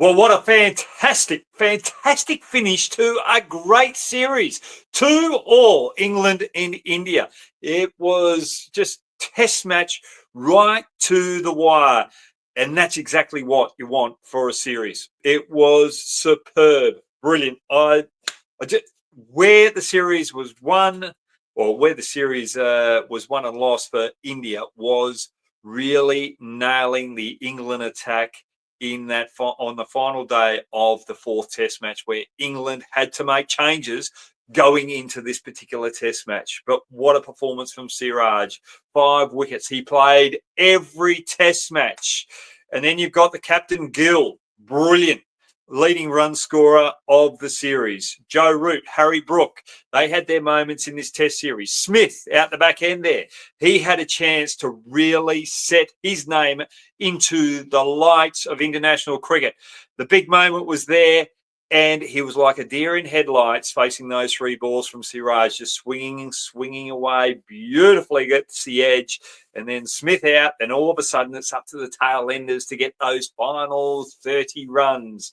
Well, what a fantastic finish to a great series. 2-2, England and India. It was just test match right to the wire. And that's exactly what you want for a series. It was superb, brilliant. I just, where the series was won, or where the series was won and lost for India, was really nailing the England attack in that on the final day of the fourth test match, where England had to make changes going into this particular test match. But what a performance from Siraj. 5 wickets. He played every test match. And then you've got the captain, Gill. Brilliant. Leading run scorer of the series. Joe Root, Harry Brook, they had their moments in this test series. Smith out the back end there. He had a chance to really set his name into the lights of international cricket. The big moment was there, and he was like a deer in headlights facing those 3 balls from Siraj, just swinging away beautifully, gets the edge, and then Smith out, and all of a sudden it's up to the tail enders to get those final 30 runs.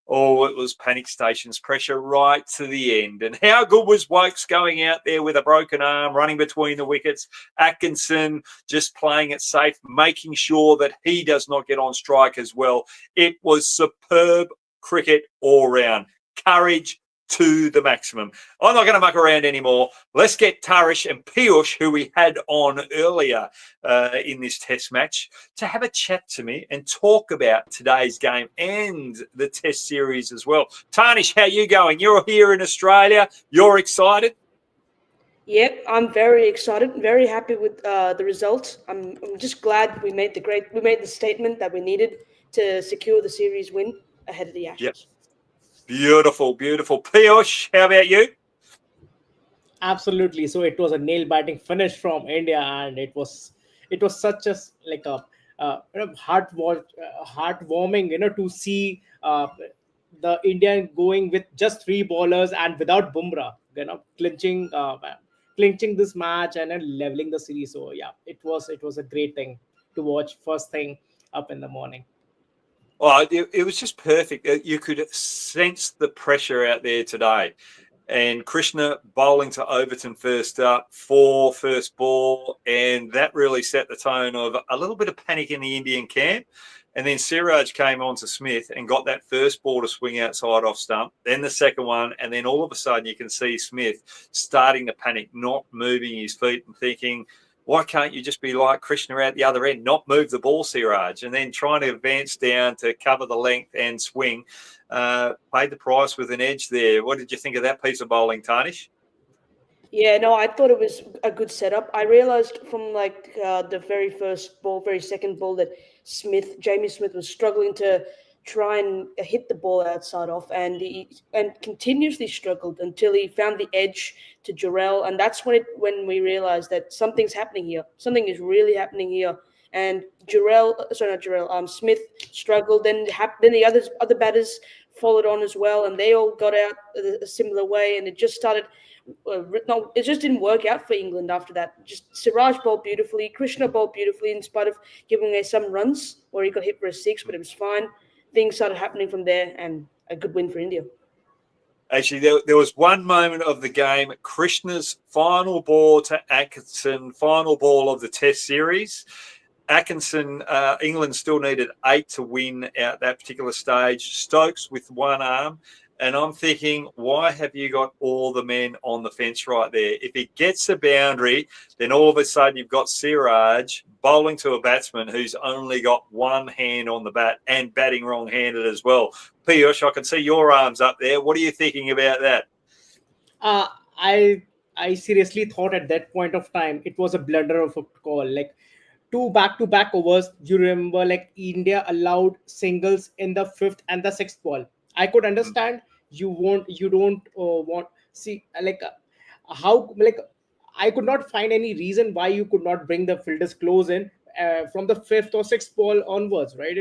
Oh, it was panic stations, pressure right to the end. And how good was Wokes going out there with a broken arm, running between the wickets? Atkinson just playing it safe, making sure that he does not get on strike as well. It was superb cricket all round. Courage to the maximum. I'm not going to muck around anymore. Let's get Tarish and Piyush, who we had on earlier in this test match, to have a chat to me and talk about today's game and the test series as well. Tanish, how you going? You're here in Australia. You're excited? Yep, I'm very excited, very happy with the results. I'm just glad we made the statement that we needed to secure the series win ahead of the Ashes. Yep. Beautiful. Piyush, how about you? Absolutely. So it was a nail biting finish from India, and it was such a like a heartwarming, to see the Indian going with just 3 bowlers and without Bumrah, clinching this match and then leveling the series. So yeah, it was a great thing to watch first thing up in the morning. Oh, it was just perfect. You could sense the pressure out there today. And Krishna bowling to Overton first up for first ball. And that really set the tone of a little bit of panic in the Indian camp. And then Siraj came on to Smith and got that first ball to swing outside off stump. Then the second one. And then all of a sudden you can see Smith starting to panic, not moving his feet and thinking, why can't you just be like Krishna out the other end, not move the ball, Siraj, and then trying to advance down to cover the length and swing? Paid the price with an edge there. What did you think of that piece of bowling, Tarnish? Yeah, no, I thought it was a good setup. I realized from the very first ball, very second ball, that Jamie Smith was struggling to try and hit the ball outside off, and he continuously struggled until he found the edge to Jarrell, and that's when we realized that something's happening here. Something is really happening here. And Smith struggled. Then the other batters followed on as well, and they all got out a similar way, and it just started. It just didn't work out for England after that. Just Siraj bowled beautifully, Krishna bowled beautifully, in spite of giving away some runs where he got hit for a 6, but it was fine. Things started happening from there, and a good win for India. Actually, there was one moment of the game, Krishna's final ball to Atkinson, final ball of the Test series. Atkinson, England still needed 8 to win at that particular stage. Stokes with one arm. And I'm thinking, why have you got all the men on the fence right there? If he gets a boundary, then all of a sudden you've got Siraj bowling to a batsman who's only got one hand on the bat and batting wrong-handed as well. Piyush, I can see your arms up there. What are you thinking about that? I seriously thought at that point of time it was a blunder of a call. Like 2 back-to-back overs. You remember, like India allowed singles in the 5th and the 6th ball. I could understand you don't want see how I could not find any reason why you could not bring the fielders close in from the 5th or 6th ball onwards, right?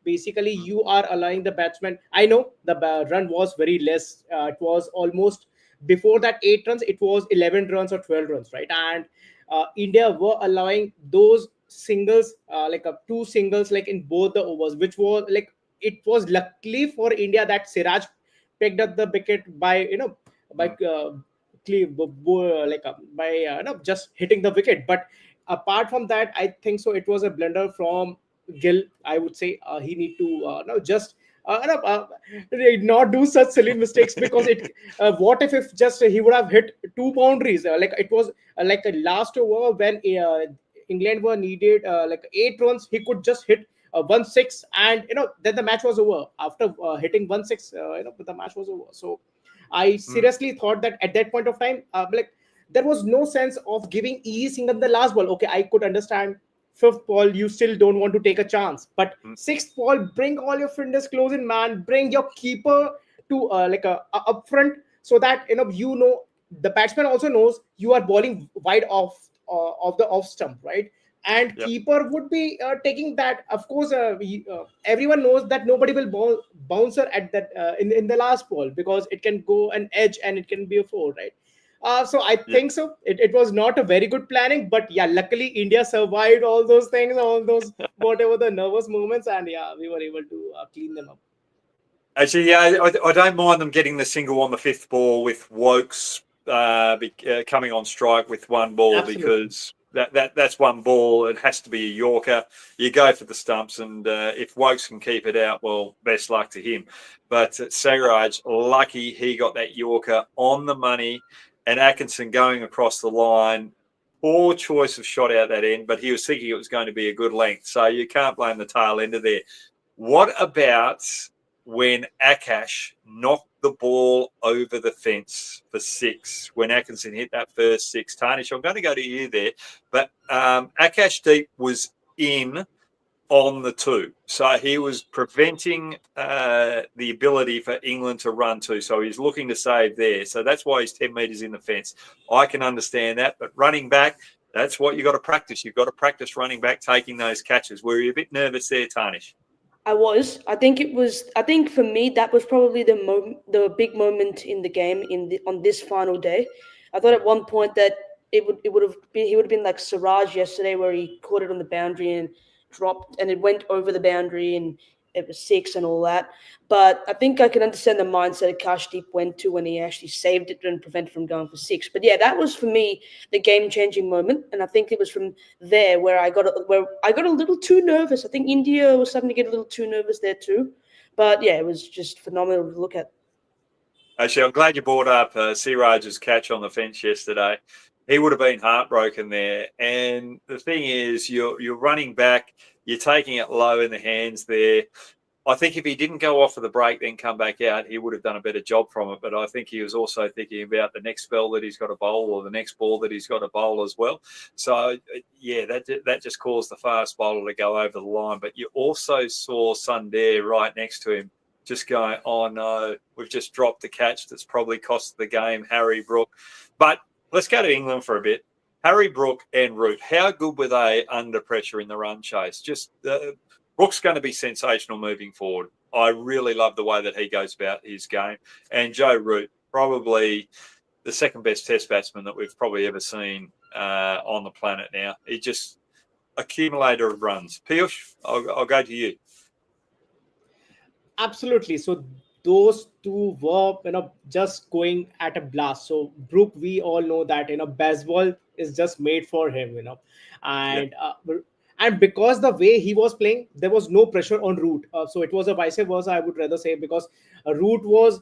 Basically you are allowing the batsman. I know the run was very less. It was almost before that 8 runs. It was 11 runs or 12 runs, right? And India were allowing those singles, 2 singles, like in both the overs, which was like it was luckily for India that Siraj picked up the wicket by by just hitting the wicket. But apart from that, I think so it was a blunder from Gill. I would say he need to no just no, not do such silly mistakes, because it what if just he would have hit two boundaries, like it was like a last over when England were needed like 8 runs. He could just hit 1-6, and then the match was over. After hitting 1-6, the match was over. So I seriously thought that at that point of time, like there was no sense of giving easy single the last ball. Okay, I could understand fifth ball you still don't want to take a chance, but sixth ball, bring all your fitness close in, man. Bring your keeper to like a up front, so that the batsman also knows you are bowling wide off of the off stump, right? And Yep. keeper would be taking that. Of course, everyone knows that nobody will bouncer at that in the last ball, because it can go an edge and it can be a four, right? So I Yep. think so. It was not a very good planning, but yeah, luckily India survived all those things, all those whatever the nervous moments, and yeah, we were able to clean them up. Actually, yeah, I don't mind them getting the single on the fifth ball with Wokes coming on strike with one ball. Absolutely. Because that's one ball. It has to be a Yorker. You go for the stumps, and if Wokes can keep it out, well, best luck to him. But Siraj, lucky he got that Yorker on the money, and Atkinson going across the line. Poor choice of shot out that end, but he was thinking it was going to be a good length, so you can't blame the tail end of there. What about when Akash knocked the ball over the fence for 6, when Atkinson hit that first 6? Tarnish, I'm going to go to you there, but Akash Deep was in on the 2, so he was preventing the ability for England to run 2, so he's looking to save there, so that's why he's 10 metres in the fence. I can understand that, but running back, that's what you've got to practice. You've got to practice running back, taking those catches. Were you a bit nervous there, Tarnish? I was. I think it was. I think for me that was probably the big moment in the game on this final day. I thought at one point that it would have been he would have been like Siraj yesterday, where he caught it on the boundary and dropped, and it went over the boundary, and it was 6 and all that. But I think I can understand the mindset Akashdeep went to when he actually saved it and prevented from going for 6. But yeah, that was for me the game-changing moment, and I think it was from there where I got a little too nervous. I think India was starting to get a little too nervous there too. But yeah, it was just phenomenal to look at. Actually, I'm glad you brought up Siraj's catch on the fence yesterday. He would have been heartbroken there. And the thing is, you're running back, you're taking it low in the hands there. I think if he didn't go off for the break, then come back out, he would have done a better job from it. But I think he was also thinking about the next spell that he's got to bowl, or the next ball that he's got to bowl as well. So, yeah, that just caused the fast bowler to go over the line. But you also saw Sundar right next to him, just going, oh, no, we've just dropped the catch that's probably cost the game, Harry Brook. But let's go to England for a bit. Harry Brook and Root, how good were they under pressure in the run chase? Just Brook's going to be sensational moving forward. I really love the way that he goes about his game. And Joe Root, probably the second best test batsman that we've probably ever seen on the planet now. He just accumulator of runs. Piyush, I'll go to you. Absolutely. So those two were, just going at a blast. So Brook, we all know that, baseball is just made for him, and and because the way he was playing, there was no pressure on Root. So it was a vice versa, I would rather say, because Root was,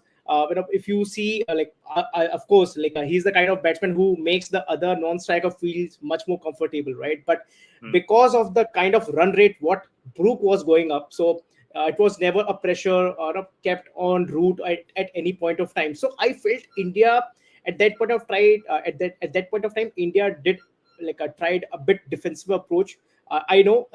if you see, of course, he's the kind of batsman who makes the other non-striker feels much more comfortable, right? But because of the kind of run rate what Brook was going up, so it was never a pressure or kept on Root at any point of time. So I felt India at that point of time, India did tried a bit defensive approach. I know,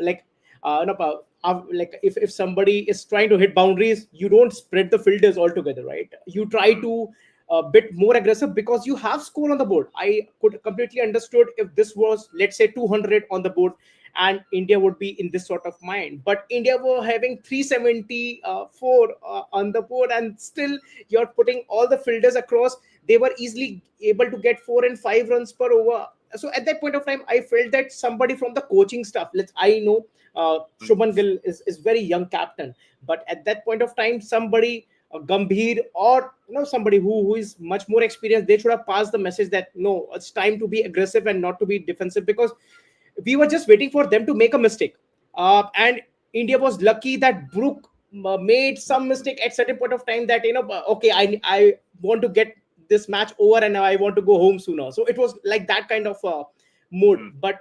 if somebody is trying to hit boundaries, you don't spread the fielders altogether, right? You try to a bit more aggressive, because you have score on the board. I could completely understood if this was, let's say, 200 on the board, and India would be in this sort of mind. But India were having 374 on the board, and still you're putting all the fielders across. They were easily able to get 4 and 5 runs per over. So at that point of time, I felt that somebody from the coaching staff, I know Shubman Gill is very young captain, but at that point of time, somebody Gambhir, or somebody who is much more experienced, they should have passed the message that no, it's time to be aggressive and not to be defensive, because we were just waiting for them to make a mistake. And India was lucky that Brook made some mistake at certain point of time, that okay, I want to get this match over and I want to go home sooner. So it was like that kind of mood. But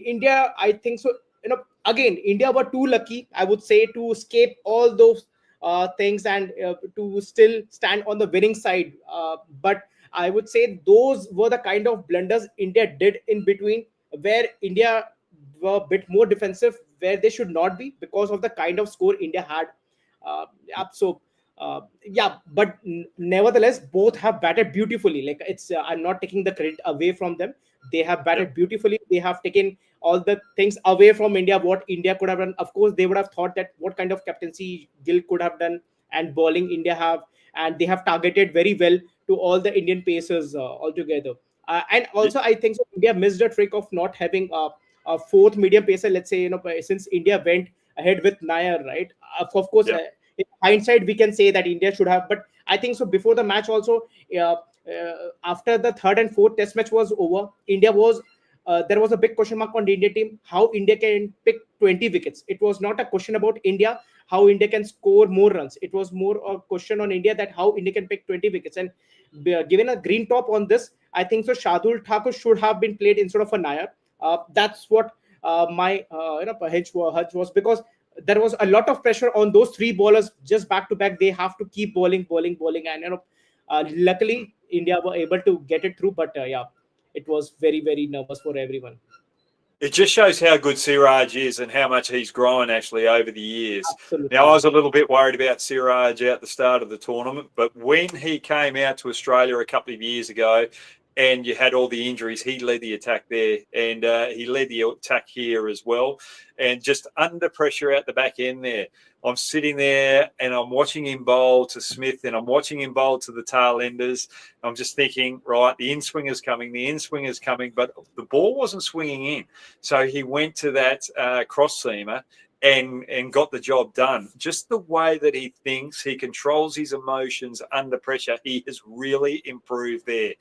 India, I think so. Again, India were too lucky, I would say, to escape all those things and to still stand on the winning side. But I would say those were the kind of blunders India did in between, where India were a bit more defensive where they should not be, because of the kind of score India had. Yeah, so yeah, but nevertheless, both have batted beautifully. Like, it's I'm not taking the credit away from them. They have batted beautifully. They have taken all the things away from India, what India could have done. Of course, they would have thought that what kind of captaincy Gill could have done and bowling India have, and they have targeted very well to all the Indian pacers altogether. And also, I think so, India missed a trick of not having a fourth medium pacer. Let's say, since India went ahead with Nair, right? Of course, in hindsight, we can say that India should have. But I think so, before the match also, after the third and fourth test match was over, India was there was a big question mark on the India team, how India can pick 20 wickets. It was not a question about India, how India can score more runs. It was more a question on India, that how India can pick 20 wickets. And given a green top on this, I think so Shardul Thakur should have been played instead of a Nair. That's what my hedge was, because there was a lot of pressure on those three bowlers just back to back. They have to keep bowling, and luckily India were able to get it through. But yeah, it was very, very nervous for everyone. It just shows how good Siraj is and how much he's grown actually over the years. Absolutely. Now, I was a little bit worried about Siraj at the start of the tournament, but when he came out to Australia a couple of years ago and you had all the injuries, he led the attack there, and he led the attack here as well. And just under pressure at the back end there, I'm sitting there and I'm watching him bowl to Smith, and I'm watching him bowl to the tail enders. I'm just thinking, right, the in-swinger's coming, but the ball wasn't swinging in. So he went to that cross-seamer and got the job done. Just the way that he thinks, he controls his emotions under pressure, he has really improved there.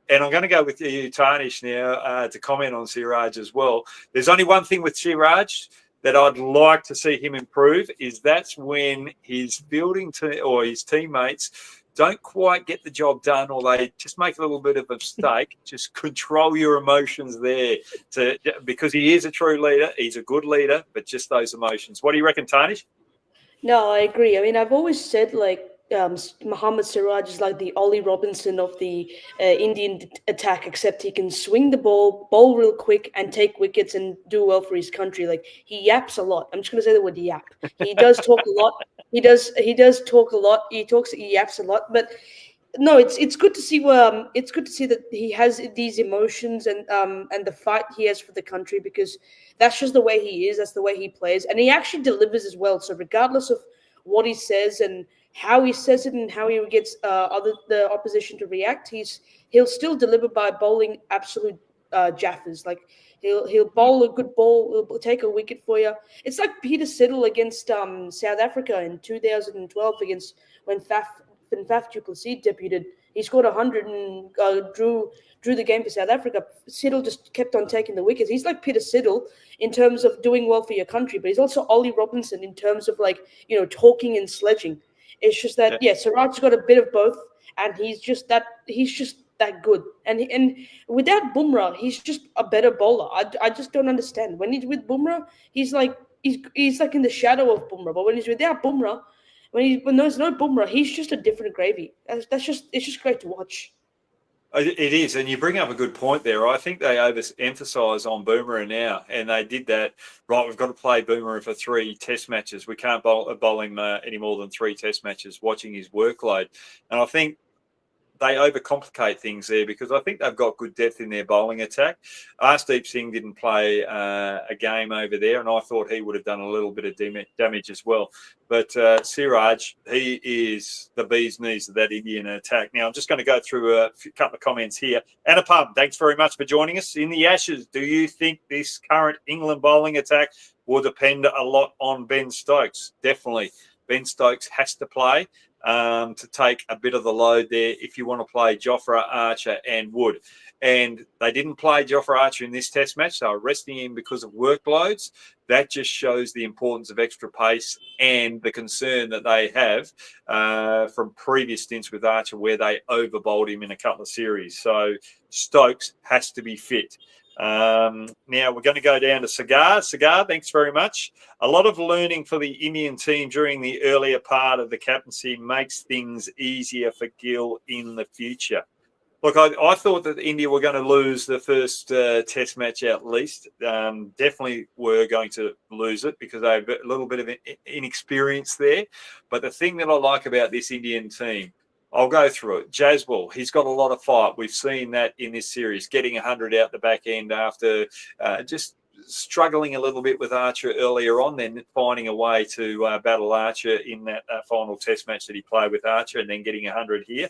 And I'm going to go with you, Tarnish, now to comment on Siraj as well. There's only one thing with Siraj that I'd like to see him improve, is that's when his fielding or his teammates don't quite get the job done, or they just make a little bit of a mistake. Just control your emotions there, because he is a true leader. He's a good leader, but just those emotions. What do you reckon, Tarnish? No, I agree. I mean, I've always said, like, Mohammed Siraj is like the Ollie Robinson of the Indian attack, except he can swing the ball, bowl real quick, and take wickets and do well for his country. Like, he yaps a lot. I'm just going to say the word yap. He does talk a lot. He does talk a lot. He yaps a lot. But no, it's good to see. It's good to see that he has these emotions and the fight he has for the country, because that's just the way he is. That's the way he plays, and he actually delivers as well. So regardless of what he says and how he says it and how he gets the opposition to react, he'll still deliver by bowling absolute jaffers. Like, he'll bowl a good ball, he'll take a wicket for you. It's like Peter Siddle against South Africa in 2012 against when Faf du Plessis debuted. He scored 100 and drew the game for South Africa. Siddle just kept on taking the wickets. He's like Peter Siddle in terms of doing well for your country, but he's also Ollie Robinson in terms of, like, talking and sledging. It's just that, Siraj's got a bit of both, and he's just that good. And without Bumrah, he's just a better bowler. I just don't understand. When he's with Bumrah, he's like in the shadow of Bumrah. But when he's without Bumrah, when there's no Bumrah, he's just a different gravy. It's just great to watch. It is, and you bring up a good point there. I think they overemphasise on Boomerang now, and they did that. Right, we've got to play Boomerang for 3 test matches. We can't bowl him any more than 3 test matches, watching his workload. And I think they overcomplicate things there, because I think they've got good depth in their bowling attack. Arshdeep Singh didn't play a game over there, and I thought he would have done a little bit of damage as well. But Siraj, he is the bee's knees of that Indian attack. Now, I'm just going to go through a couple of comments here. Anupam, thanks very much for joining us. In the Ashes, do you think this current England bowling attack will depend a lot on Ben Stokes? Definitely. Ben Stokes has to play to take a bit of the load there if you want to play Jofra Archer and Wood. And they didn't play Jofra Archer in this test match. They were resting him because of workloads. That just shows the importance of extra pace and the concern that they have from previous stints with Archer where they overbowled him in a couple of series. So Stokes has to be fit. Now we're going to go down to Cigar. Cigar, thanks very much. A lot of learning for the Indian team during the earlier part of the captaincy makes things easier for Gill in the future. Look, I thought that India were going to lose the first test match at least. Definitely were going to lose it because they have a little bit of inexperience there. But the thing that I like about this Indian team, I'll go through it. Jaswal, he's got a lot of fight. We've seen that in this series, getting 100 out the back end after just struggling a little bit with Archer earlier on, then finding a way to battle Archer in that final test match that he played with Archer and then getting 100 here.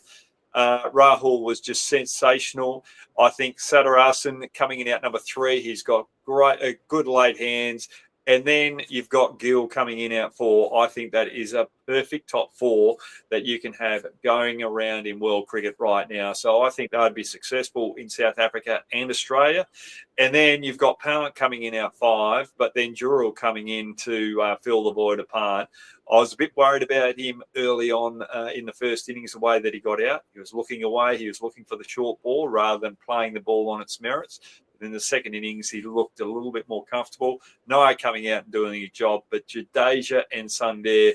Rahul was just sensational. I think Sadarasan coming in out number 3, he's got good late hands. And then you've got Gill coming in out 4. I think that is a perfect top 4 that you can have going around in world cricket right now. So I think they'd be successful in South Africa and Australia. And then you've got Pawant coming in out 5, but then Jurul coming in to fill the void apart. I was a bit worried about him early on in the first innings, the way that he got out. He was looking away. He was looking for the short ball rather than playing the ball on its merits. In the second innings, he looked a little bit more comfortable. Noah coming out and doing a job, but Jadeja and Sundar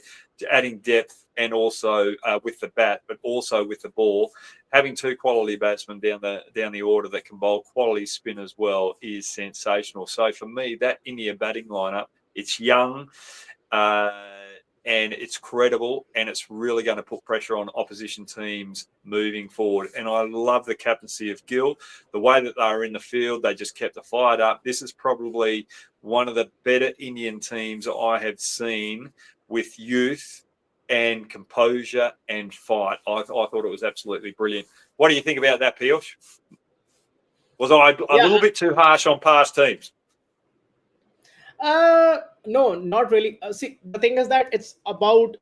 adding depth and also with the bat, but also with the ball. Having 2 quality batsmen down the order that can bowl quality spin as well is sensational. So for me, that India batting lineup, it's young, and it's credible, and it's really going to put pressure on opposition teams moving forward. And I love the captaincy of Gill, the way that they were in the field. They just kept it fired up. This is probably one of the better Indian teams I have seen with youth and composure and fight. I thought it was absolutely brilliant. What do you think about that, Piyush? Was I a little bit too harsh on past teams? No, not really. See, the thing is that it's about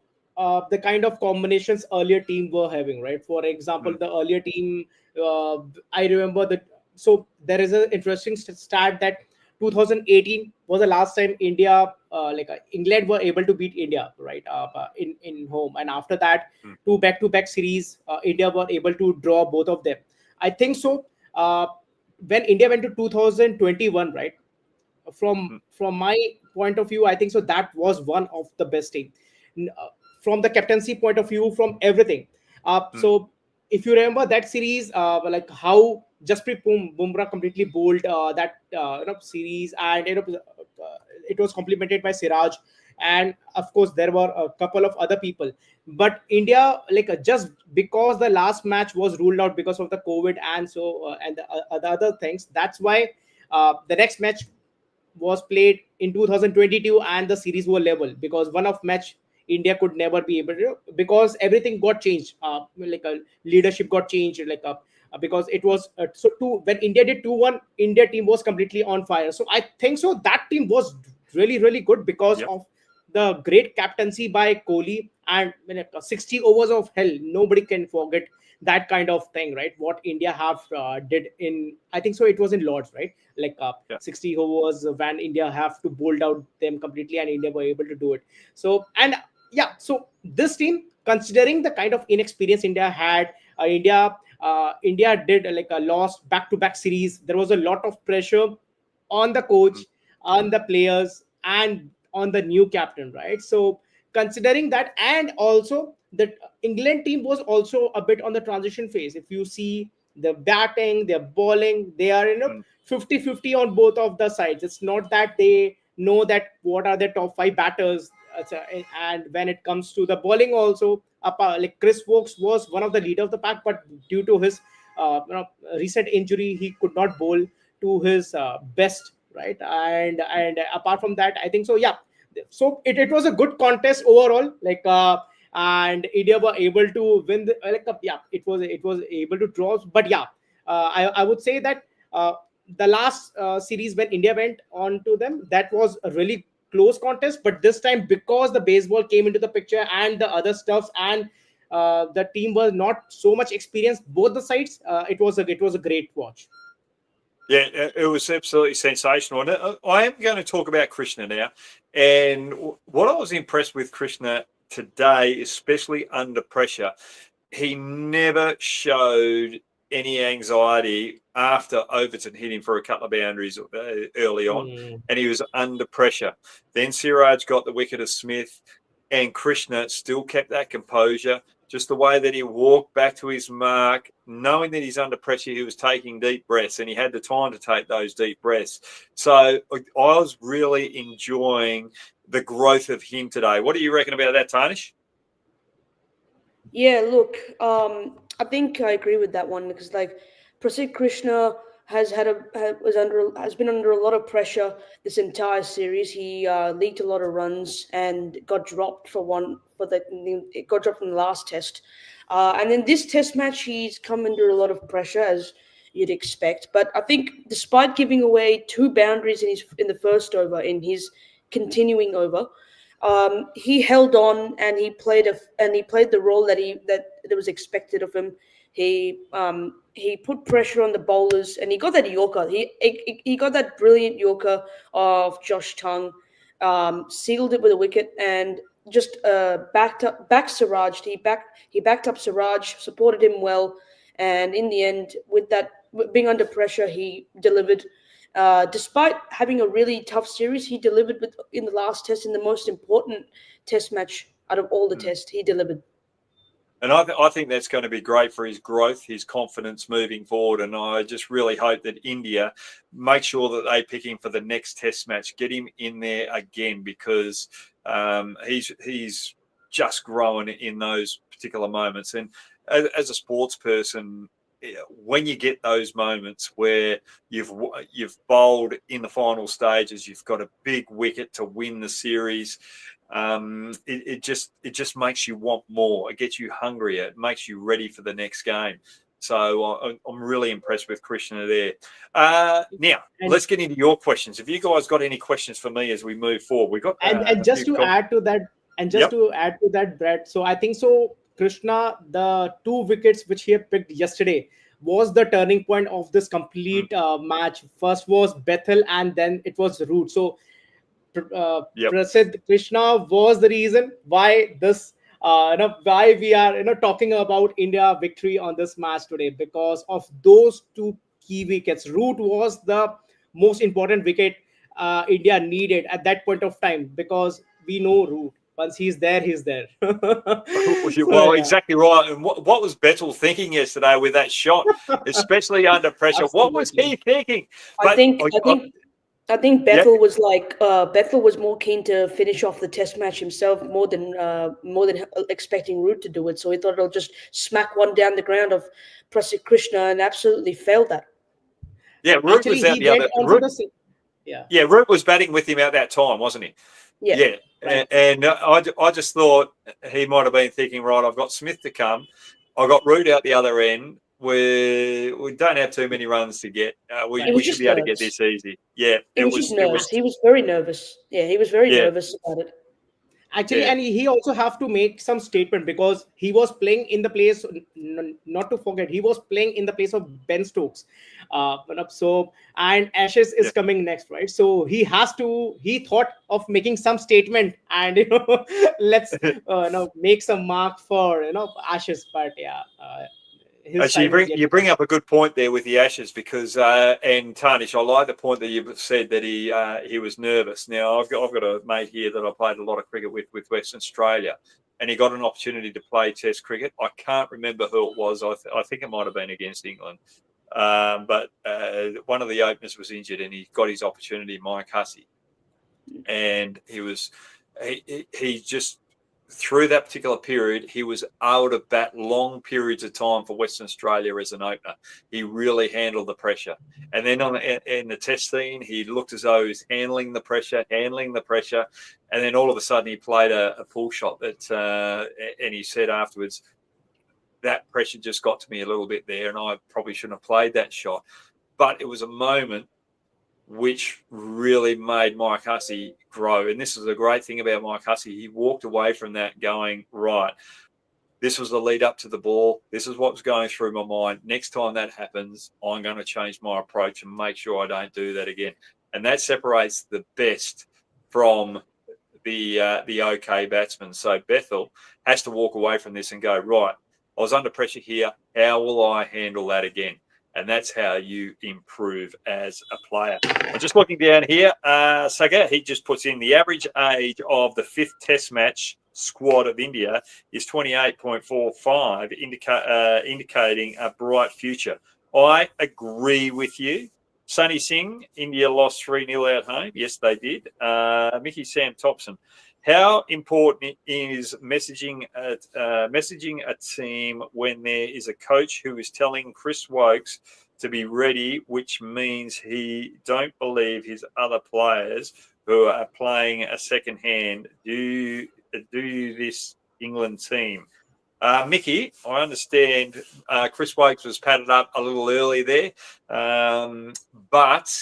the kind of combinations earlier team were having, right? For example, the earlier team, I remember that. So there is an interesting stat that 2018 was the last time India, England were able to beat India, right? In home, and after that, 2 back-to-back series, India were able to draw both of them. I think so. When India went to 2021, right? From my point of view, I think so that was one of the best team from the captaincy point of view, from everything. So if you remember that series, like how Jasprit Bumrah completely bowled that series, and it was complemented by Siraj, and of course there were a couple of other people. But India, just because the last match was ruled out because of the COVID and so and the other things, that's why the next match was played in 2022 and the series were level, because one of match India could never be able to, because everything got changed, leadership got changed, because it was when India did 2-1, India team was completely on fire. So I think so that team was really, really good because of the great captaincy by Kohli, and 60 overs of hell, nobody can forget that kind of thing, right? What India have did in, I think so it was in Lords, right? 60 overs when India have to bolt out them completely, and India were able to do it. So so this team, considering the kind of inexperience India had, India did a lost back-to-back series. There was a lot of pressure on the coach, on the players, and on the new captain, right? So considering that, and also the England team was also a bit on the transition phase. If you see the batting, their bowling, they are 50-50 on both of the sides. It's not that they know that what are the top 5 batters and when it comes to the bowling also, like Chris Wokes was one of the leader of the pack, but due to his recent injury, he could not bowl to his best, right? And apart from that, I think so. Yeah, so it was a good contest overall. Like and India were able to win the yeah, it was able to draw, but yeah, I would say that the last series when India went on to them, that was a really close contest. But this time, because the baseball came into the picture and the other stuffs, and the team was not so much experienced, both the sides, it was a great watch. Yeah, it was absolutely sensational. And I am going to talk about Krishna now. And what I was impressed with Krishna today, especially under pressure, he never showed any anxiety after Overton hit him for a couple of boundaries early on, and he was under pressure. Then Siraj got the wicket of Smith, and Krishna still kept that composure. Just the way that he walked back to his mark, knowing that he's under pressure, he was taking deep breaths, and he had the time to take those deep breaths. So I was really enjoying the growth of him today. What do you reckon about that, Tarnish? Yeah, look, I think I agree with that one because like Prasid Krishna has been under a lot of pressure this entire series. He leaked a lot of runs and got dropped it got dropped from the last test, and then this test match he's come under a lot of pressure as you'd expect. But I think despite giving away two boundaries in the first over in his continuing over, he held on and he played the role that was expected of him. He put pressure on the bowlers and he got that Yorker. He got that brilliant Yorker of Josh Tongue, sealed it with a wicket and just backed Siraj. He backed up Siraj, supported him well, and in the end, with being under pressure, he delivered. Despite having a really tough series, he delivered in the last test, in the most important test match out of all the tests. He delivered. And I think that's going to be great for his growth, his confidence moving forward. And I just really hope that India make sure that they pick him for the next test match, get him in there again, because he's just growing in those particular moments. And as a sports person, when you get those moments where you've bowled in the final stages, you've got a big wicket to win the series, it just makes you want more. It gets you hungrier. It makes you ready for the next game. So I'm really impressed with Krishna there. Now let's get into your questions. Have you guys got any questions for me as we move forward? We've got and just to add to that, Brad. So I think so. Krishna, the two wickets which he had picked yesterday was the turning point of this complete match. First was Bethel, and then it was Root. So Prasid Krishna was the reason why this why we are talking about India victory on this match today, because of those two key wickets. Root was the most important wicket India needed at that point of time, because we know Root. Once he's there, he's there. Well, exactly right. And what was Bettel thinking yesterday with that shot, especially under pressure? What was he thinking? I think Bethel was Bethel was more keen to finish off the test match himself more than expecting Root to do it. So he thought he'll just smack one down the ground of Prasid Krishna and absolutely failed that. Yeah, Root was out the other. Yeah, Root was batting with him at that time, wasn't he? Yeah. Right. And I just thought he might have been thinking, right, I've got Smith to come. I've got Root out the other end. We don't have too many runs to get. We should be able to get this easy. Yeah. He was very nervous. Yeah, he was very nervous about it. Actually, and he also have to make some statement, because he was playing in the place, not to forget, he was playing in the place of Ben Stokes. And Ashes is coming next, right? So he thought of making some statement and, let's, make some mark for, Ashes. But actually, you bring up a good point there with the Ashes, because and Tarnish, I like the point that you said that he was nervous. Now I've got a mate here that I played a lot of cricket with Western Australia, and he got an opportunity to play Test cricket. I can't remember who it was. I think it might have been against England, but one of the openers was injured, and he got his opportunity, Mike Hussey, and he was. he just, through that particular period, he was able to bat long periods of time for Western Australia as an opener. He really handled the pressure. And then in the test scene, he looked as though he was handling the pressure. And then all of a sudden he played a pull shot that, and he said afterwards, that pressure just got to me a little bit there, and I probably shouldn't have played that shot. But it was a moment which really made Mike Hussey grow. And this is a great thing about Mike Hussey. He walked away from that going, right, this was the lead up to the ball. This is what was going through my mind. Next time that happens, I'm going to change my approach and make sure I don't do that again. And that separates the best from the okay batsman. So Bethel has to walk away from this and go, right, I was under pressure here. How will I handle that again? And that's how you improve as a player. I'm just looking down here. Saga, he just puts in the average age of the 5th Test match squad of India is 28.45, indicating a bright future. I agree with you. Sunny Singh, India lost 3-0 at home. Yes, they did. Mickey Sam Thompson. How important is messaging a team when there is a coach who is telling Chris Wokes to be ready, which means he don't believe his other players who are playing a second hand do this England team? Mickey, I understand Chris Wokes was padded up a little early there, but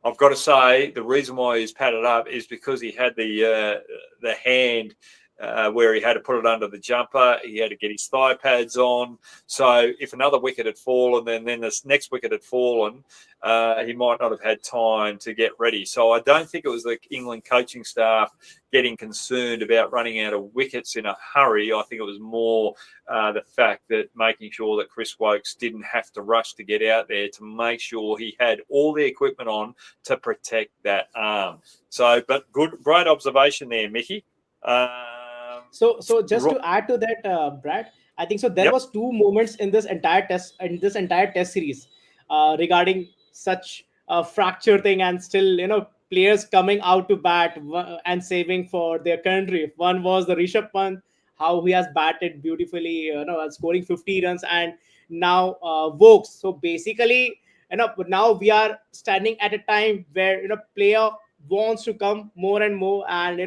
I've got to say the reason why he's padded up is because he had the hand where he had to put it under the jumper. He had to get his thigh pads on. So if another wicket had fallen, then this next wicket had fallen, he might not have had time to get ready. So I don't think it was the England coaching staff getting concerned about running out of wickets in a hurry. I think it was more the fact that making sure that Chris Wokes didn't have to rush to get out there to make sure he had all the equipment on to protect that arm. So, but great observation there, Mickey. So just to add to that, Brad, I think so. There was 2 moments in this entire test series regarding such a fracture thing, and still players coming out to bat and saving for their country. One was the Rishabh Pant, how he has batted beautifully, scoring 50 runs, and now Vokes. So basically, now we are standing at a time where player wants to come more and more, and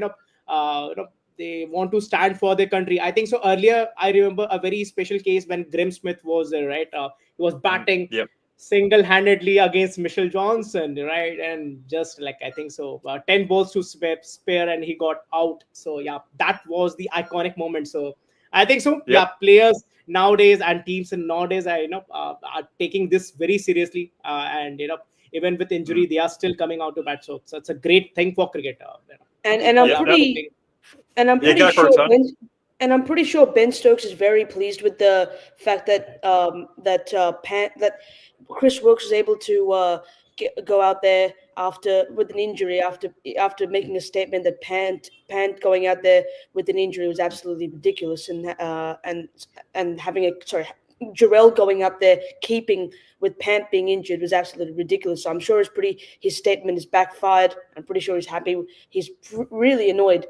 they want to stand for their country. I think so. Earlier, I remember a very special case when Graeme Smith was there, right? He was batting single-handedly against Mitchell Johnson, right? And just like, I think so, 10 balls to spare, and he got out. So yeah, that was the iconic moment. So I think so. Yeah, players nowadays and teams nowadays are taking this very seriously, and even with injury, they are still coming out to bat. So it's a great thing for cricket. And I'm pretty sure Ben Stokes is very pleased with the fact that that Chris Wilkes was able to go out there with an injury after making a statement that Pant going out there with an injury was absolutely ridiculous, and having Jarrell going up there keeping with Pant being injured was absolutely ridiculous. So I'm sure his statement is backfired. I'm pretty sure he's happy. He's really annoyed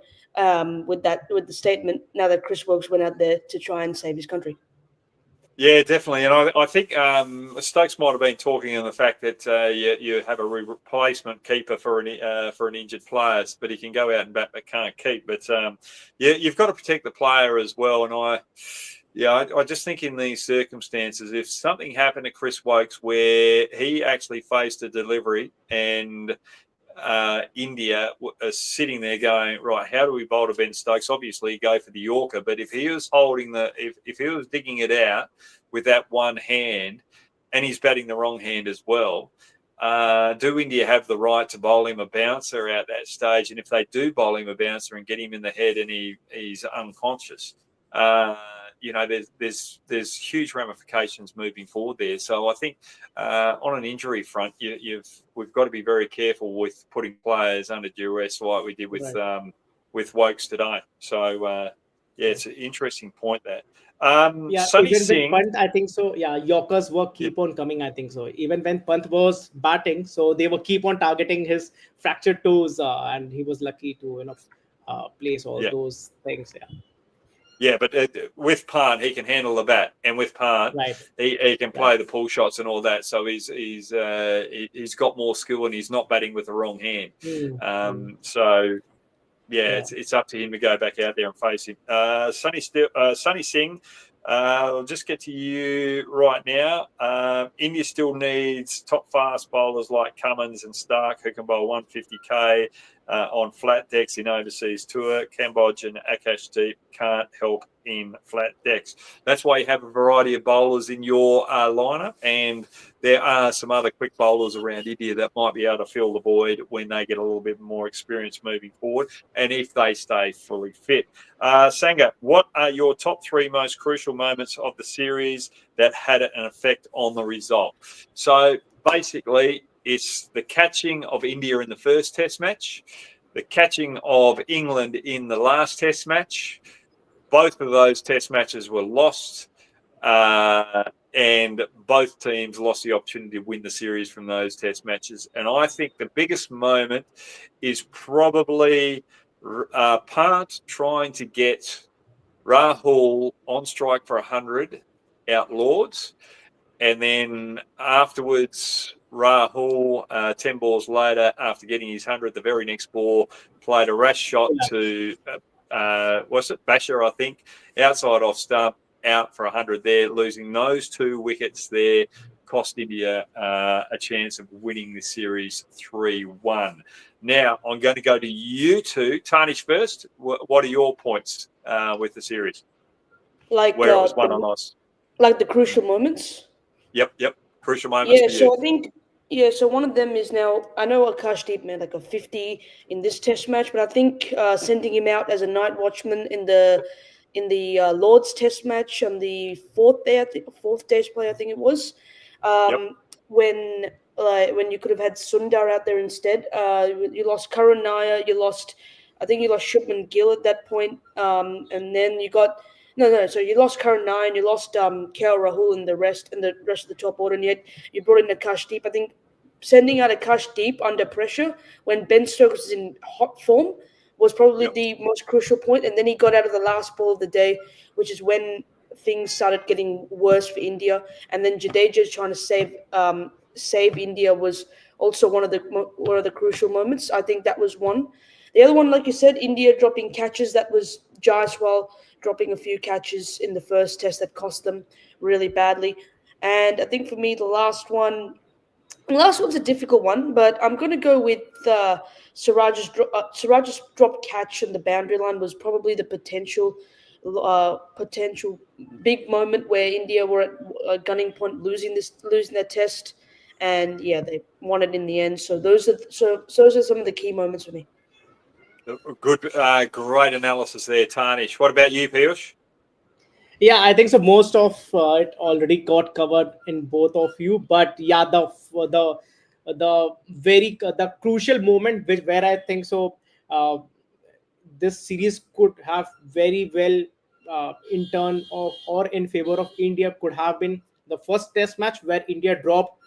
with the statement now that Chris Wilkes went out there to try and save his country. Yeah, definitely. And I think Stokes might have been talking on the fact that you have a replacement keeper for an injured player, but he can go out and bat but can't keep. But you've got to protect the player as well. And I just think in these circumstances, if something happened to Chris Wokes where he actually faced a delivery and India is sitting there going, right, how do we bowl to Ben Stokes? Obviously, go for the Yorker, but if he was if he was digging it out with that one hand and he's batting the wrong hand as well, do India have the right to bowl him a bouncer at that stage? And if they do bowl him a bouncer and get him in the head and he's unconscious, there's huge ramifications moving forward there. So I think on an injury front, we've got to be very careful with putting players under duress like we did with Wokes today. So it's an interesting point there. Sunny Singh, Pant, I think so. Yeah, Yorkers were keep on coming. I think so. Even when Pant was batting, so they were keep on targeting his fractured toes, and he was lucky to place all Yeah. those things. Yeah, Yeah, but with Pant, he can handle the bat, and with Pant, right, he can play right. the pull shots and all that. So he's got more skill, and he's not batting with the wrong hand. Mm, mm. So yeah, Yeah. it's up to him to go back out there and face him. Sunny Singh, I'll just get to you right now. India still needs top fast bowlers like Cummins and Stark, who can bowl 150k on flat decks in overseas tour. Kambodge and Akashdeep can't help in flat decks. That's why you have a variety of bowlers in your lineup, and there are some other quick bowlers around India that might be able to fill the void when they get a little bit more experience moving forward, and if they stay fully fit. Sangha, what are your top three most crucial moments of the series that had an effect on the result? So basically, it's the catching of India in the first Test match, the catching of England in the last Test match. Both of those Test matches were lost, and both teams lost the opportunity to win the series from those Test matches. And I think the biggest moment is probably Pant trying to get Rahul on strike for 100 out Lords, and then afterwards, Rahul, 10 balls later, after getting his 100, the very next ball, played a rash shot Yeah. to, what's it, Basher, I think, outside off stump, out for 100 there, losing those 2 wickets there, cost India a chance of winning the series 3-1. Now, I'm going to go to you two. Tarnish first. What are your points with the series, Like where it was won or lost? like the crucial moments. Yep. Crucial moments Yeah, for you. so I think so one of them is now I know Akashdeep made like a 50 in this Test match, but I think sending him out as a night watchman in the Lord's Test match on the fourth Test play, I think it was, Yep. when when you could have had Sundar out there instead. You lost Karan Nair, I think you lost Shubman Gill at that point, and then you got. No. So you lost Karan Nair, and you lost KL Rahul and the rest of the top order, and yet you brought in Akashdeep. I think sending out Akashdeep under pressure when Ben Stokes was in hot form was probably Yep. the most crucial point. And then he got out of the last ball of the day, which is when things started getting worse for India. And then Jadeja trying to save India was also one of the crucial moments. I think that was one. The other one, like you said, India dropping catches. That was Jaiswal dropping a few catches in the first Test that cost them really badly. And I think for me, the last one's a difficult one, but I'm going to go with Siraj's drop catch on the boundary line was probably the potential big moment where India were at a gunning point, losing their Test, and yeah, they won it in the end. So those are some of the key moments for me. Good, great analysis there, Tarnish. What about you, Piyush? Yeah, I think so. Most of it already got covered in both of you, but yeah, the crucial moment where I think so, this series could have very well, in turn of or in favor of India, could have been the first Test match where India dropped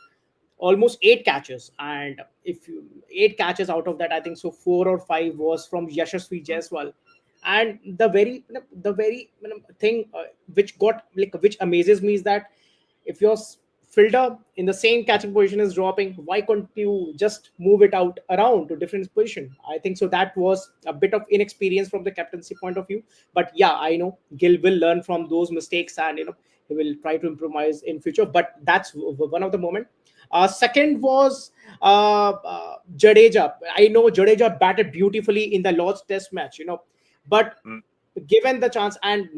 almost 8 catches, and if you 8 catches out of that, I think so 4 or 5 was from Yashasvi Jaiswal. And the very thing, which amazes me is that if your fielder in the same catching position is dropping, why couldn't you just move it out around to different position? I think so that was a bit of inexperience from the captaincy point of view. But yeah, I know Gill will learn from those mistakes, and he will try to improvise in future. But that's one of the moment. Second was Jadeja. I know Jadeja batted beautifully in the Lord's Test match, but Mm. given the chance, and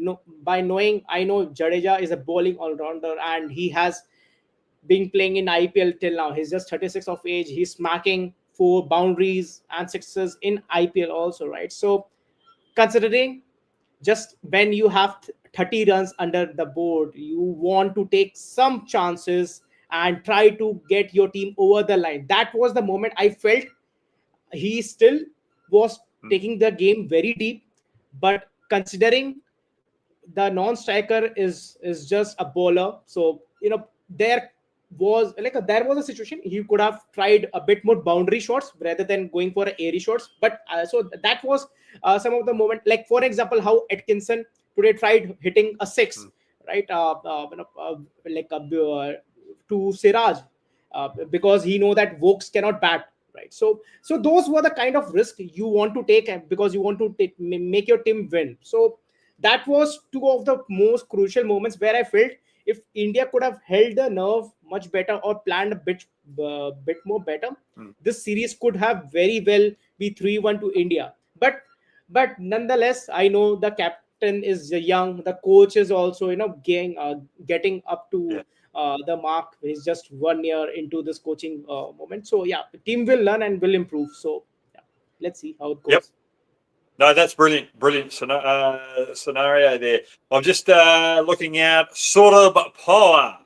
by knowing, I know Jadeja is a bowling all-rounder, and he has been playing in IPL till now. He's just 36 of age. He's smacking 4 boundaries and sixes in IPL also, right? So considering, just when you have 30 runs under the board, you want to take some chances and try to get your team over the line. That was the moment I felt he still was Mm. taking the game very deep. But considering the non-striker is just a bowler, so there was like there was a situation he could have tried a bit more boundary shots rather than going for airy shots. But so that was some of the moment, like for example how Atkinson today tried hitting a six, right, like to Siraj, because he know that Vokes cannot bat, right? So those were the kind of risk you want to take, and because you want to make your team win. So that was two of the most crucial moments where I felt if India could have held the nerve much better or planned a bit more better, this series could have very well be 3-1 to India. But nonetheless, I know the captain is young, the coach is also getting up to the mark. He's just 1 year into this coaching moment. So yeah, the team will learn and will improve. So yeah, let's see how it goes. Yep. No, that's brilliant scenario there. I'm just looking at sort of power.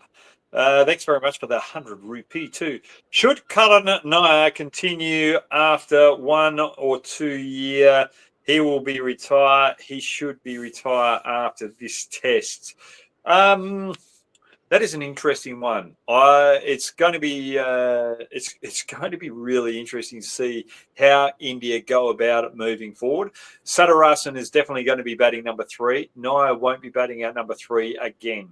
Thanks very much for the 100 rupee too. Should Karan Nair continue after 1 or 2 year? He will be retired. He should be retired after this test. That is an interesting one. It's going to be it's going to be really interesting to see how India go about it moving forward. Satarasan is definitely going to be batting number 3. Nair won't be batting out number 3 again.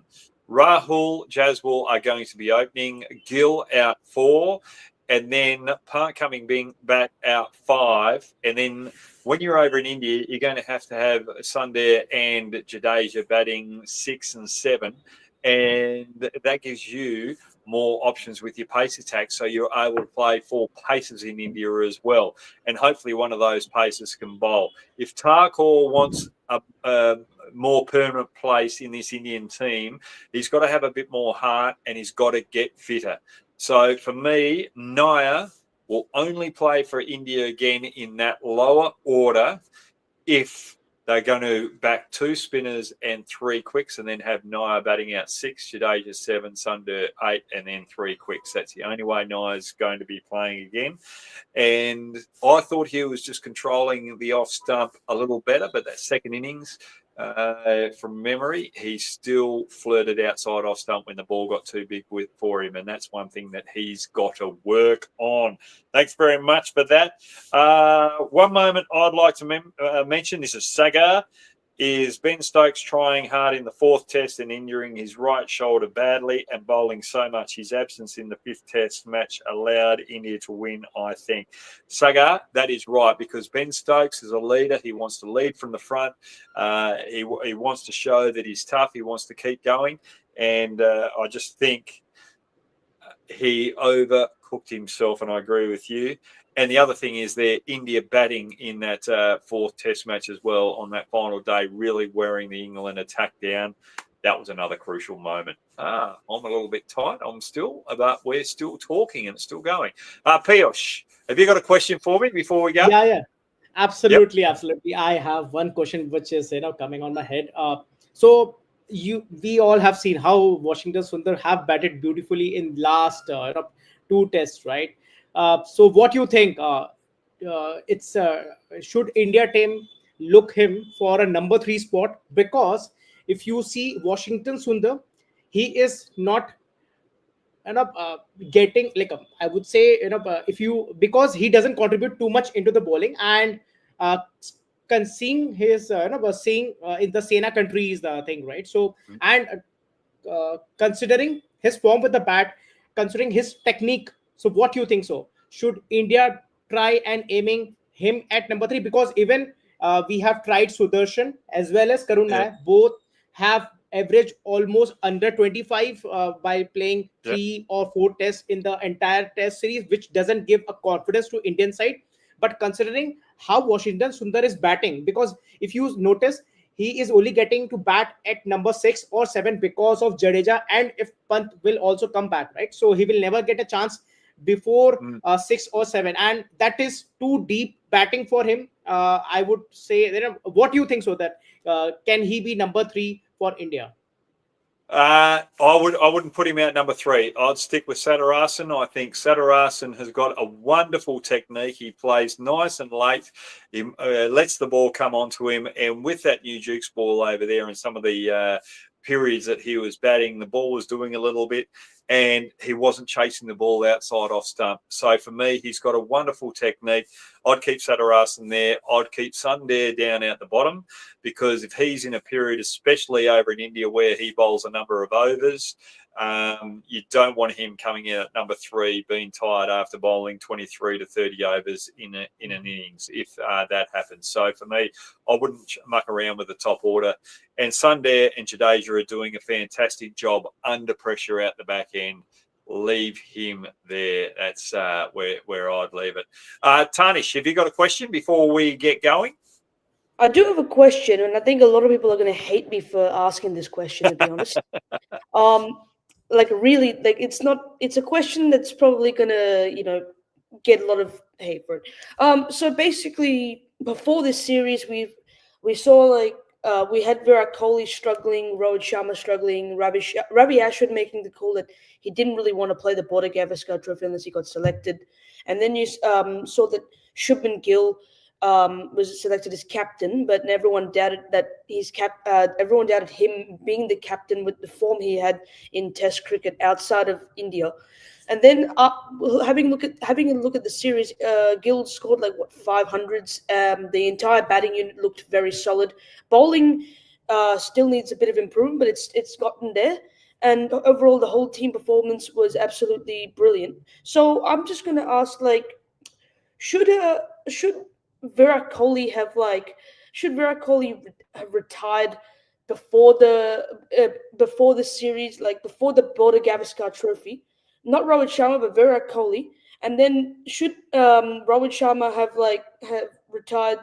Rahul, Jaswal are going to be opening. Gill out 4. And then Park coming being back out 5. And then when you're over in India, you're going to have Sundar and Jadeja batting 6 and 7. And that gives you more options with your pace attack. So you're able to play 4 paces in India as well. And hopefully one of those paces can bowl. If Thakur wants a more permanent place in this Indian team, he's got to have a bit more heart and he's got to get fitter. So for me, Nair will only play for India again in that lower order if they're going to back 2 spinners and 3 quicks and then have Nair batting out 6, Jadeja 7, Sundar 8, and then 3 quicks. That's the only way Nair's going to be playing again. And I thought he was just controlling the off stump a little better, but that second innings, from memory, he still flirted outside off stump when the ball got too big for him, and that's one thing that he's got to work on. Thanks very much for that. One moment I'd like to mention, this is Sagar, is Ben Stokes trying hard in the 4th test and injuring his right shoulder badly and bowling so much. His absence in the 5th test match allowed India to win, I think. Sagar, that is right, because Ben Stokes is a leader. He wants to lead from the front. He wants to show that he's tough. He wants to keep going. And I just think he overcooked himself, and I agree with you. And the other thing is India batting in that 4th test match as well on that final day, really wearing the England attack down. That was another crucial moment. I'm a little bit tight. But we're still talking and it's still going. Piyush, have you got a question for me before we go? Yeah. Absolutely. I have one question which is coming on my head. So we all have seen how Washington Sundar have batted beautifully in last 2 tests, right? So what do you think? Should India team look him for a number 3 spot? Because if you see Washington Sundar, he is not getting I would say because he doesn't contribute too much into the bowling, and seeing his seeing in the Sena country is the thing, right? So and considering his form with the bat, considering his technique. So what do you think? So should India try and aiming him at number 3? Because even we have tried Sudarshan as well as Karun Nair. Both have averaged almost under 25 by playing 3 or 4 tests in the entire test series, which doesn't give a confidence to Indian side. But considering how Washington Sundar is batting, because if you notice, he is only getting to bat at number 6 or 7 because of Jadeja, and if Pant will also come back, right? So he will never get a chance before 6 or 7, and that is too deep batting for him. I would say, what do you think? So that can he be number 3 for India? I wouldn't put him out number 3. I'd stick with Satarasan. I think Satarasan has got a wonderful technique. He plays nice and late, He lets the ball come onto him, and with that new Dukes ball over there and some of the periods that he was batting, the ball was doing a little bit, and he wasn't chasing the ball outside off stump. So for me, he's got a wonderful technique. I'd keep Satarasan there. I'd keep Sundar down out the bottom, because if he's in a period, especially over in India, where he bowls a number of overs, you don't want him coming in at number 3, being tired after bowling 23 to 30 overs in an innings, if that happens. So for me, I wouldn't muck around with the top order. And Sundar and Jadeja are doing a fantastic job under pressure out the back end. Leave him there. That's where I'd leave it. Tarnish, have you got a question before we get going? I do have a question, and I think a lot of people are going to hate me for asking this question, to be honest. It's a question that's probably going to, get a lot of hate for it. So basically, before this series, we saw we had Virat Kohli struggling, Rohit Sharma struggling, Ravi Ashwin making the call that he didn't really want to play the Border Gavaskar Trophy unless he got selected, and then you saw that Shubman Gill was selected as captain, but everyone doubted that everyone doubted him being the captain with the form he had in Test cricket outside of India. And then having a look at the series, Gill scored 500s. The entire batting unit looked very solid. Bowling still needs a bit of improvement, but it's gotten there. And overall, the whole team performance was absolutely brilliant. So I'm just going to ask, should Virat Kohli have retired before the series, before the Border Gavaskar Trophy? Not Rohit Sharma, but Virat Kohli. And then should Rohit Sharma have retired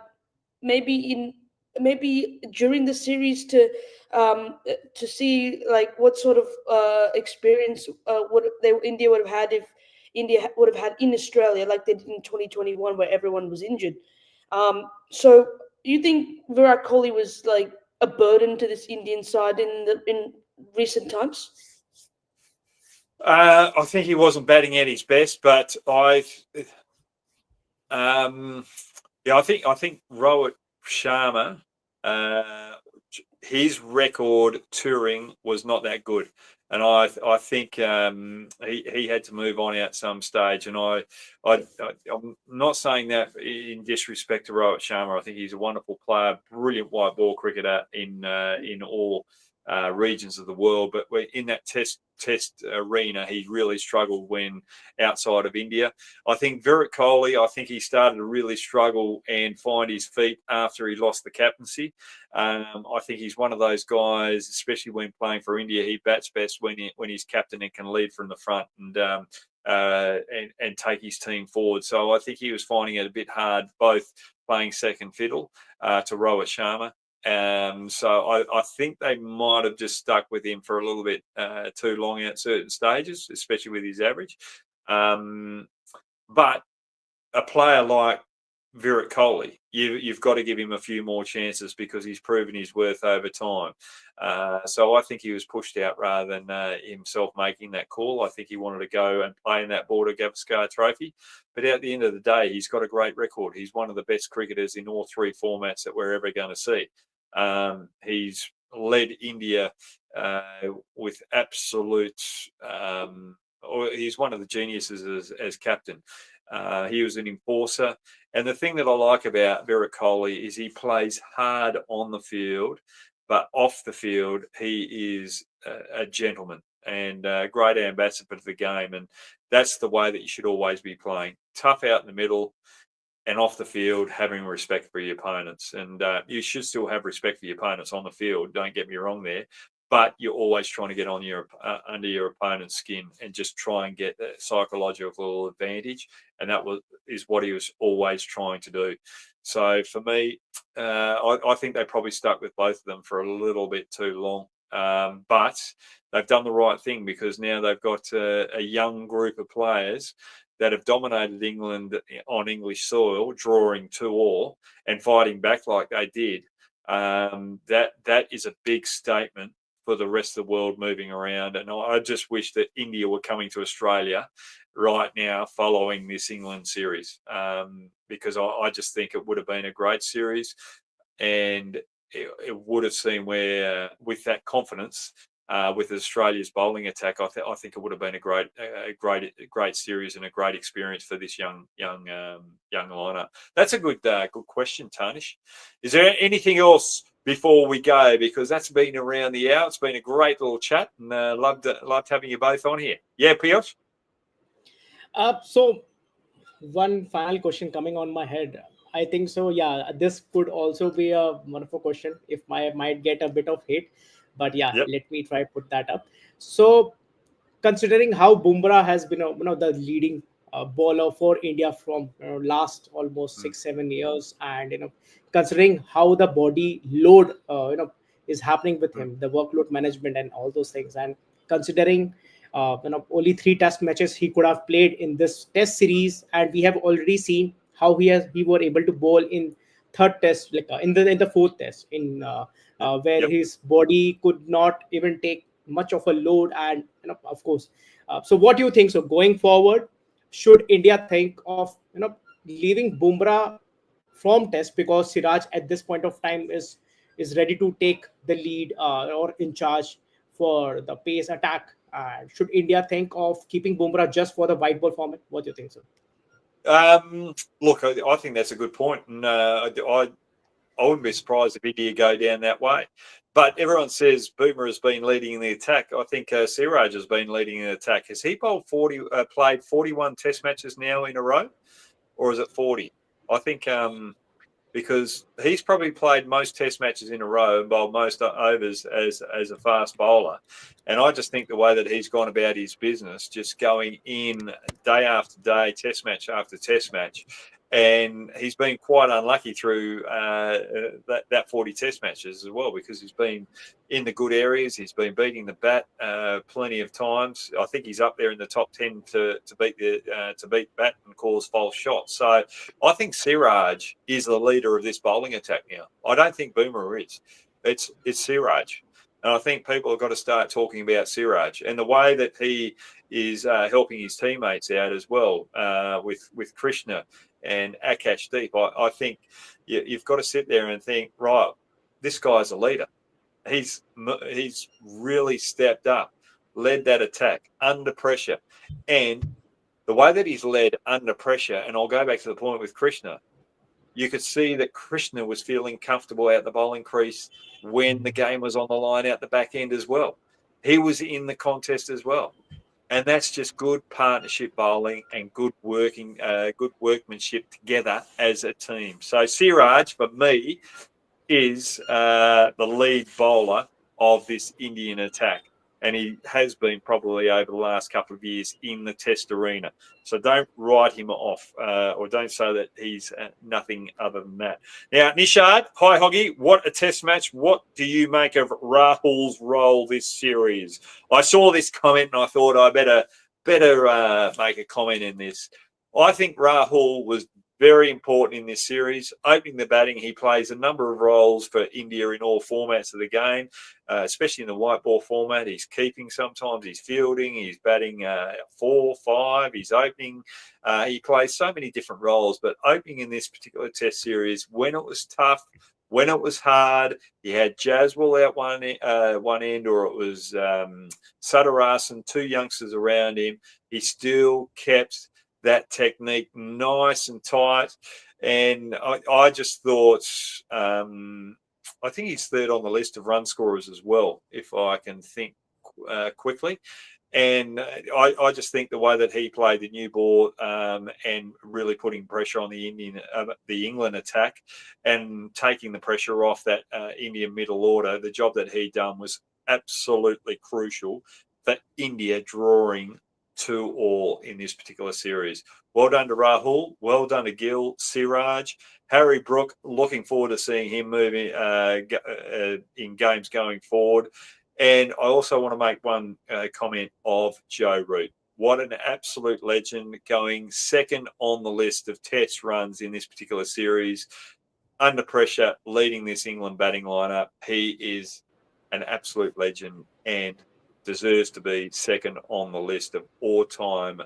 maybe during the series to see what sort of experience India would have had if India would have had in Australia, like they did in 2021, where everyone was injured. So you think Virat Kohli was a burden to this Indian side in recent times? I think he wasn't batting at his best, but I think Rohit Sharma, his record touring was not that good, and I think he had to move on at some stage. And I'm not saying that in disrespect to Rohit Sharma. I think he's a wonderful player, brilliant white ball cricketer in all regions of the world, but in that test arena, he really struggled when outside of India. I think Virat Kohli, I think he started to really struggle and find his feet after he lost the captaincy. I think he's one of those guys, especially when playing for India, he bats best when he's captain and can lead from the front and take his team forward. So I think he was finding it a bit hard, both playing second fiddle to Rohit Sharma. So I think they might have just stuck with him for a little bit too long at certain stages, especially with his average. But a player like Virat Kohli, you've got to give him a few more chances, because he's proven his worth over time. So I think he was pushed out rather than himself making that call. I think he wanted to go and play in that Border Gavaskar Trophy. But at the end of the day, he's got a great record. He's one of the best cricketers in all 3 formats that we're ever going to see. He's led India with absolute he's one of the geniuses as captain. He was an enforcer. And the thing that I like about Virat Kohli is he plays hard on the field, but off the field, he is a gentleman and a great ambassador for the game. And that's the way that you should always be playing. Tough out in the middle, and off the field, having respect for your opponents. And you should still have respect for your opponents on the field, don't get me wrong there. But you're always trying to get on under your opponent's skin and just try and get that psychological advantage. And that is what he was always trying to do. So for me, I think they probably stuck with both of them for a little bit too long. But they've done the right thing, because now they've got a young group of players that have dominated England on English soil, drawing 2-2 and fighting back like they did. That is a big statement for the rest of the world moving around. And I just wish that India were coming to Australia right now following this England series, because I just think it would have been a great series, and it would have seen where, with that confidence, with Australia's bowling attack, I think it would have been a great series and a great experience for this young lineup. That's a good question, Tarnish. Is there anything else before we go? Because that's been around the hour. It's been a great little chat, and loved having you both on here. Yeah, Piyush? So one final question coming on my head. I think so. Yeah, this could also be a wonderful question if I might get a bit of hate, but yeah, Yep. let me try put that up. So, considering how Bumrah has been, the leading bowler for India from last almost 6-7 years, and considering how the body load is happening with him, the workload management and all those things, and considering only 3 test matches he could have played in this test series, and we have already seen how he were able to bowl in third test, like in the fourth test, in where Yep. his body could not even take much of a load, and of course, so what do you think? So going forward, should India think of leaving Bumrah from test, because Siraj at this point of time is ready to take the lead or in charge for the pace attack? Should India think of keeping Bumrah just for the white ball format? What do you think, sir? Look, I think that's a good point, and I wouldn't be surprised if India go down that way. But everyone says Boomer has been leading in the attack. I think Siraj has been leading in the attack. Has he played 41 Test matches now in a row, or is it 40? I think because he's probably played most Test matches in a row and bowled most overs as a fast bowler. And I just think the way that he's gone about his business, just going in day after day, Test match after Test match, and he's been quite unlucky through that 40 Test matches as well, because he's been in the good areas. He's been beating the bat plenty of times. I think he's up there in the top 10 to beat the bat and cause false shots. So I think Siraj is the leader of this bowling attack now. I don't think Boomer is. It's Siraj. And I think people have got to start talking about Siraj and the way that he is helping his teammates out as well, with Krishna and Akashdeep. I think you've got to sit there and think, right, this guy's a leader. He's really stepped up, led that attack under pressure. And the way that he's led under pressure, and I'll go back to the point with Krishna, you could see that Krishna was feeling comfortable out the bowling crease when the game was on the line out the back end as well. He was in the contest as well. And that's just good partnership bowling and good workmanship together as a team. So Siraj, for me, is the lead bowler of this Indian attack. And he has been probably over the last couple of years in the test arena. So don't write him off, or don't say that he's nothing other than that. Now, Nishad, hi, Hoggy. What a test match. What do you make of Rahul's role this series? I saw this comment and I thought I better make a comment in this. I think Rahul was very important in this series. Opening the batting, he plays a number of roles for India in all formats of the game, especially in the white ball format. He's keeping sometimes, he's fielding, he's batting 4, 5, he's opening. He plays so many different roles, but opening in this particular test series, when it was tough, when it was hard, he had Jaswal out one end, or it was Sudarasan, 2 youngsters around him. He still kept that technique nice and tight, and I just thought I think he's third on the list of run scorers as well, if I can think quickly. And I just think the way that he played the new ball and really putting pressure on the England attack and taking the pressure off that Indian middle order, the job that he done was absolutely crucial for India drawing 2-2 in this particular series. Well done to Rahul. Well done to Gill, Siraj, Harry Brook. Looking forward to seeing him moving in games going forward. And I also want to make one comment of Joe Root. What an absolute legend, going second on the list of test runs in this particular series. Under pressure, leading this England batting lineup. He is an absolute legend and deserves to be second on the list of all-time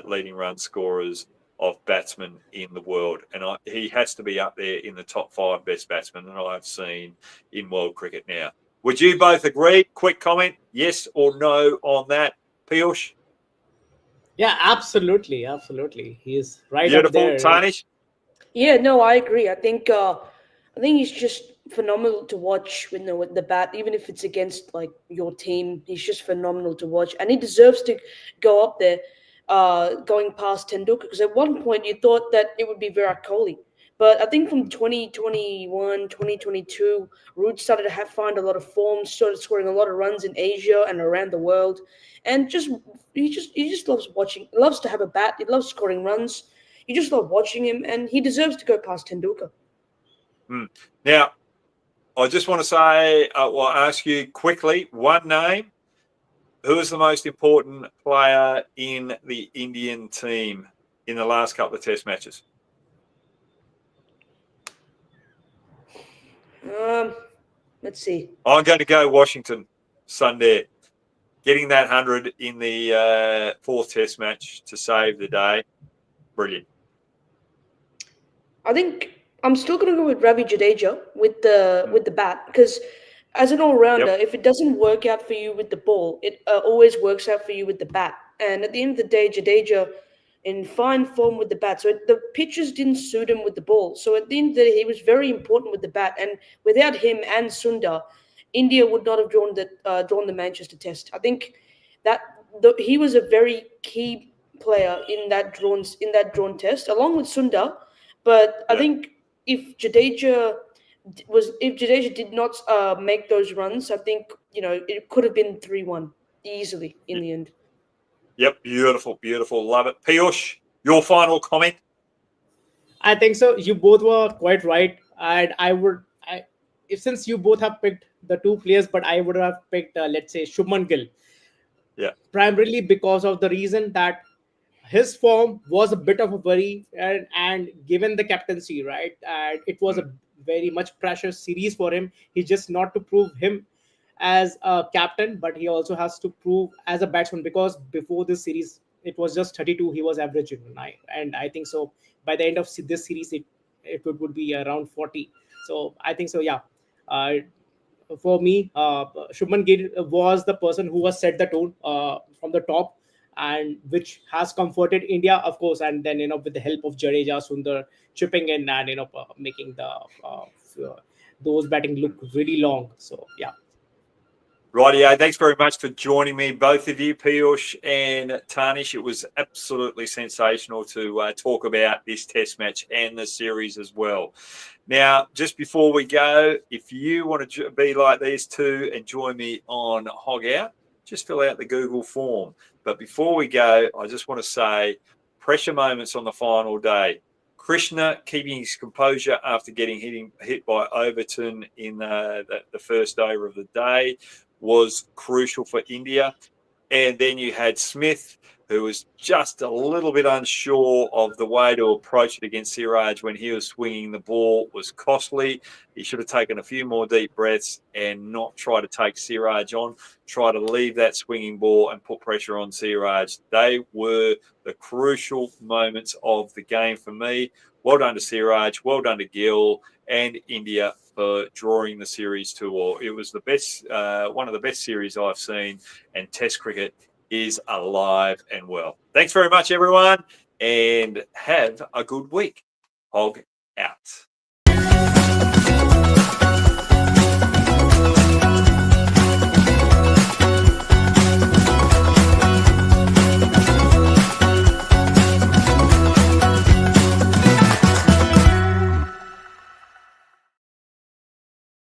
leading run scorers of batsmen in the world. And he has to be up there in the top 5 best batsmen that I've seen in world cricket now. Would you both agree? Quick comment, yes or no on that, Piyush? Yeah, absolutely, absolutely. He is right up Beautiful. there. Tarnish? Yeah, no, I agree. I think he's just phenomenal to watch with the bat, even if it's against like your team. He's just phenomenal to watch, and he deserves to go up there, going past Tendulkar. Because at one point you thought that it would be Virat Kohli, but I think from 2021, 2022, Root started to find a lot of form, started scoring a lot of runs in Asia and around the world, and he just loves watching, loves to have a bat, he loves scoring runs. You just love watching him, and he deserves to go past Tendulkar. Now, I just want to say, I'll ask you quickly, one name. Who is the most important player in the Indian team in the last couple of test matches? Let's see. I'm going to go Washington Sunday, getting that 100 in the 4th test match to save the day. Brilliant. I think I'm still going to go with Ravi Jadeja with the bat, because as an all rounder, Yep. if it doesn't work out for you with the ball, it always works out for you with the bat. And at the end of the day, Jadeja in fine form with the bat. So the pitches didn't suit him with the ball. So at the end of the day, he was very important with the bat. And without him and Sundar, India would not have drawn the Manchester Test. I think that he was a very key player in that drawn test, along with Sundar. But I Yep. think if Jadeja did not make those runs, I think it could have been 3-1 easily in the end. Yep. Beautiful. Beautiful. Love it. Piyush, your final comment? I think so. You both were quite right, and if since you both have picked the two players, but I would have picked, let's say, Shubman Gill, Yeah. primarily because of the reason that his form was a bit of a worry, and given the captaincy, right, and it was a very much precious series for him. He just not to prove him as a captain, but he also has to prove as a batsman, because before this series it was just 32 he was averaging, and I think so by the end of this series it would be around 40. So I think so, yeah. uh, for me, Shubman Gill was the person who has set the tone from the top, and which has comforted India, of course. And then with the help of Jadeja, Sundar chipping in, and making those batting look really long. So yeah. Rightio, thanks very much for joining me, both of you, Piyush and Tarnish. It was absolutely sensational to talk about this test match and the series as well. Now, just before we go, if you want to be like these two and join me on Hog Out, just fill out the Google form. But before we go, I just want to say pressure moments on the final day. Krishna keeping his composure after getting hit by Overton in the first over of the day was crucial for India. And then you had Smith, who was just a little bit unsure of the way to approach it against Siraj when he was swinging the ball, was costly. He should have taken a few more deep breaths and not try to take Siraj on, try to leave that swinging ball and put pressure on Siraj. They were the crucial moments of the game for me. Well done to Siraj, well done to Gill and India for drawing the series 2-2. It was the best, one of the best series I've seen, and Test cricket is alive and well. Thanks very much, everyone, and have a good week. Hog out.